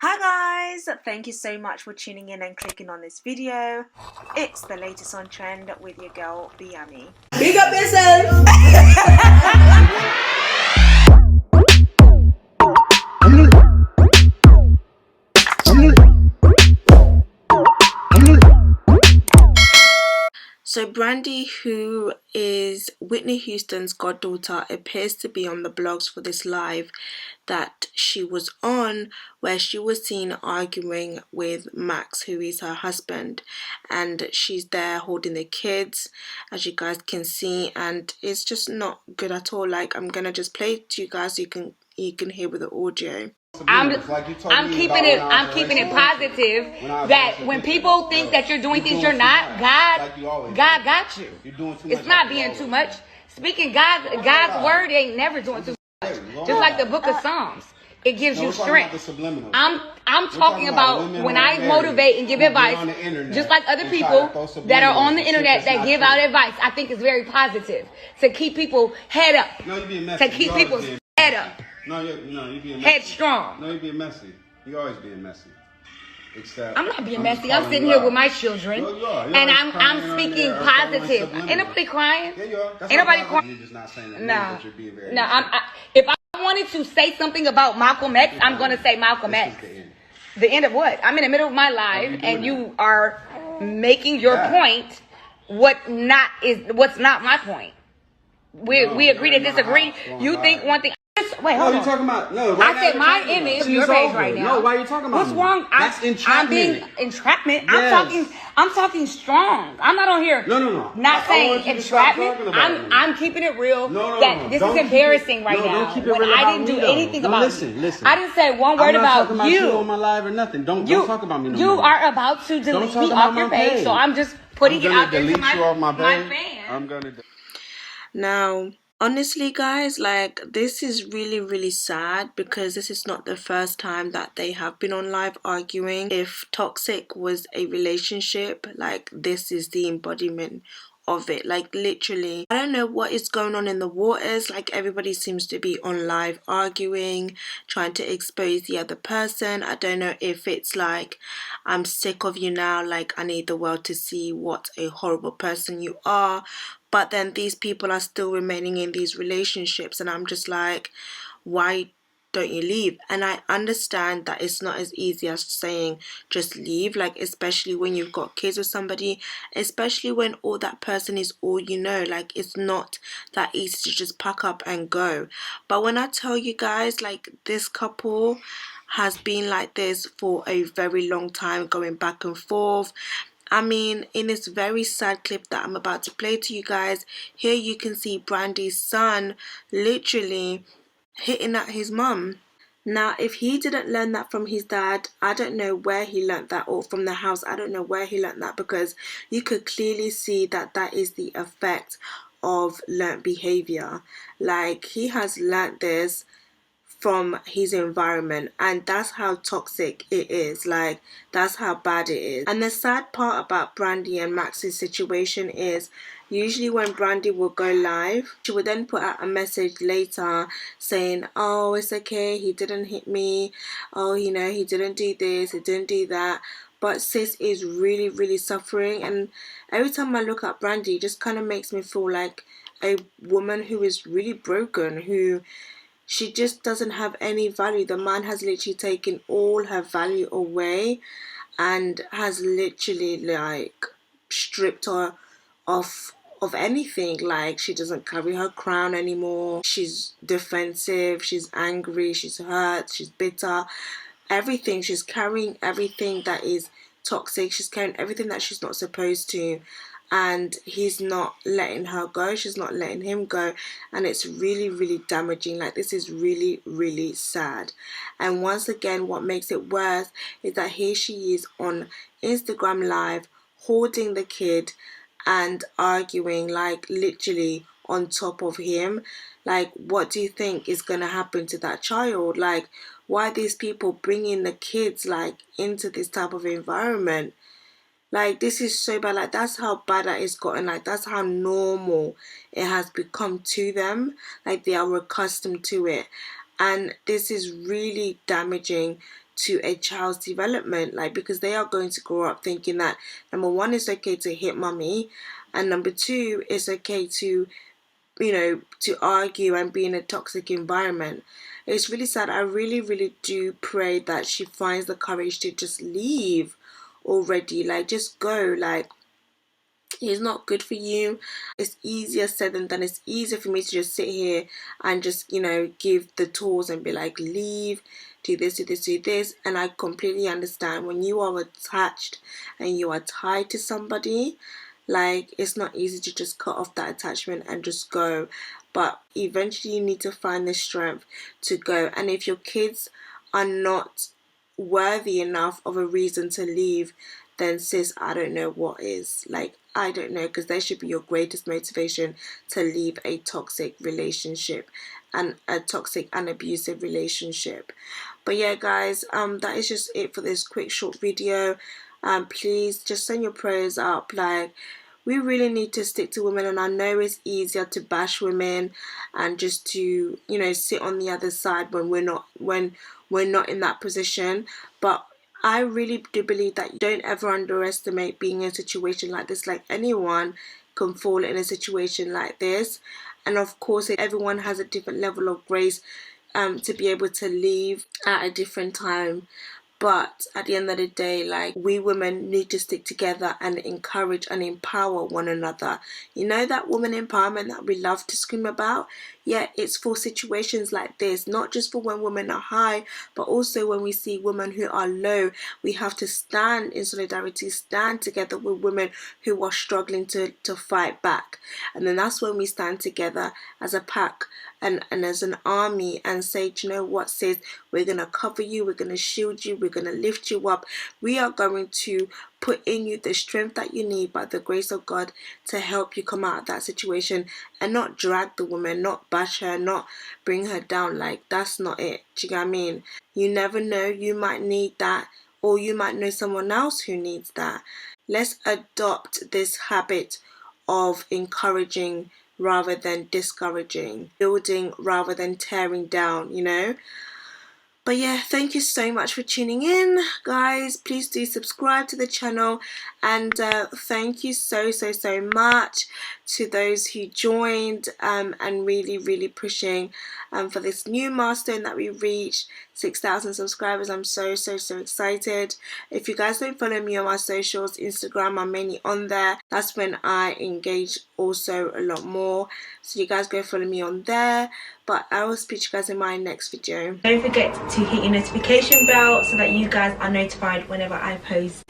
Hi guys, thank you so much for tuning in and clicking on this video. It's the latest on trend with your girl Biami. Big up yourself. So Brandi, who is Whitney Houston's goddaughter, appears to be on the blogs for this live that she was on, where she was seen arguing with Max, who is her husband, and she's there holding the kids, as you guys can see, and it's just not good at all. Like, I'm gonna just play it to you guys so you can hear with the audio. I'm keeping it positive that when people think that you're doing things you're not, God got you. It's not being too much. Speaking God's word ain't never doing too much. Just like the book of Psalms, it gives you strength. I'm talking about when I motivate and give advice, just like other people that are on the internet that give out advice. I think it's very positive to keep people head up, to keep people's head up. No, you're being messy. Headstrong. No, you're being messy. You're always being messy. Except I'm not being messy. I'm sitting here with my children, and I'm speaking positive. Ain't nobody crying. Yeah, you are. Ain't nobody crying. You're just not saying that. No, But you're being very no. If I wanted to say something about Malcolm X, I'm gonna say Malcolm X. The end of what? I'm in the middle of my life, and you are making your point. What's not my point. We agree to disagree. You think one thing. Wait, hold on. You talking about? No, I said my image, your page right now. No, why are you talking about? What's wrong? That's entrapment. I'm being entrapment. Yes. I'm talking strong. I'm not on here. No. Not saying entrapment. I'm keeping it real. That this is embarrassing right now. Don't keep it when real I didn't do anything about listen. I didn't say one word about I'm not talking about you on my live or nothing. Don't talk about me no more. You are about to delete me off your page, so I'm just putting it out there to my fans. I'm gonna Now, honestly guys, like, this is really sad because this is not the first time that they have been on live arguing. If toxic was a relationship, like, this is the embodiment of it. Like, literally, I don't know what is going on in the waters. Like, everybody seems to be on live arguing, trying to expose the other person. I don't know if it's like, I'm sick of you now, like, I need the world to see what a horrible person you are. But then these people are still remaining in these relationships, and I'm just like, why don't you leave? And I understand that it's not as easy as saying just leave, like, especially when you've got kids with somebody, especially when all that person is all you know. Like, it's not that easy to just pack up and go. But when I tell you guys, like, this couple has been like this for a very long time, going back and forth. I mean, in this very sad clip that I'm about to play to you guys, here you can see Brandy's son literally hitting at his mum. Now, if he didn't learn that from his dad, I don't know where he learned that, or from the house, I don't know where he learned that, because you could clearly see that that is the effect of learnt behavior. Like, he has learnt this from his environment, and that's how toxic it is. Like, that's how bad it is. And the sad part about Brandy and Max's situation is, usually when Brandy will go live, she would then put out a message later saying, oh, it's okay, he didn't hit me, oh, you know, he didn't do this, he didn't do that. But sis is really suffering, and every time I look at Brandy, it just kind of makes me feel like a woman who is really broken, who she just doesn't have any value. The man has literally taken all her value away and has literally, like, stripped her of anything. Like, she doesn't carry her crown anymore. She's defensive, she's angry, she's hurt, she's bitter. Everything. She's carrying everything that is toxic. She's carrying everything that she's not supposed to. And he's not letting her go, she's not letting him go, and it's really damaging. Like, this is really sad. And once again, what makes it worse is that here she is on Instagram live holding the kid and arguing, like, literally on top of him. Like, what do you think is gonna happen to that child? Like, why are these people bringing the kids, like, into this type of environment? Like, this is so bad. Like, that's how bad that it's gotten. Like, that's how normal it has become to them. Like, they are accustomed to it. And this is really damaging to a child's development, like, because they are going to grow up thinking that, number one, it's okay to hit mommy, and number two, it's okay to, you know, to argue and be in a toxic environment. It's really sad. I really, really do pray that she finds the courage to just leave already. Like, just go. Like, it's not good for you. It's easier said than done. It's easier for me to just sit here and just, you know, give the tools and be like, leave, do this, do this, do this. And I completely understand when you are attached and you are tied to somebody, like, it's not easy to just cut off that attachment and just go. But eventually you need to find the strength to go. And if your kids are not worthy enough of a reason to leave, then sis, I don't know what is. Like, I don't know, because they should be your greatest motivation to leave a toxic relationship, and a toxic and abusive relationship. But yeah, guys, that is just it for this quick short video. Please just send your prayers up. Like, we really need to stick to women, and I know it's easier to bash women and just to, you know, sit on the other side when we're not in that position. But I really do believe that you don't ever underestimate being in a situation like this. Like, anyone can fall in a situation like this, and of course everyone has a different level of grace to be able to leave at a different time. But at the end of the day, like, we women need to stick together and encourage and empower one another. You know, that woman empowerment that we love to scream about? Yeah, it's for situations like this, not just for when women are high, but also when we see women who are low. We have to stand in solidarity, stand together with women who are struggling to fight back. And then that's when we stand together as a pack and as an army and say, do you know what, sis, we're going to cover you, we're going to shield you, we're going to lift you up. We are going to put in you the strength that you need by the grace of God to help you come out of that situation, and not drag the woman, not bash her, not bring her down. Like, that's not it. Do you get what I mean? You never know, you might need that, or you might know someone else who needs that. Let's adopt this habit of encouraging rather than discouraging, building rather than tearing down, you know. But yeah, thank you so much for tuning in, guys. Please do subscribe to the channel, and thank you so much to those who joined and really pushing for this new milestone that we reached, 6,000 subscribers. I'm so excited. If you guys don't follow me on my socials, Instagram, I'm mainly on there. That's when I engage also a lot more, so you guys go follow me on there. But I will speak to you guys in my next video. Don't forget to hit your notification bell so that you guys are notified whenever I post.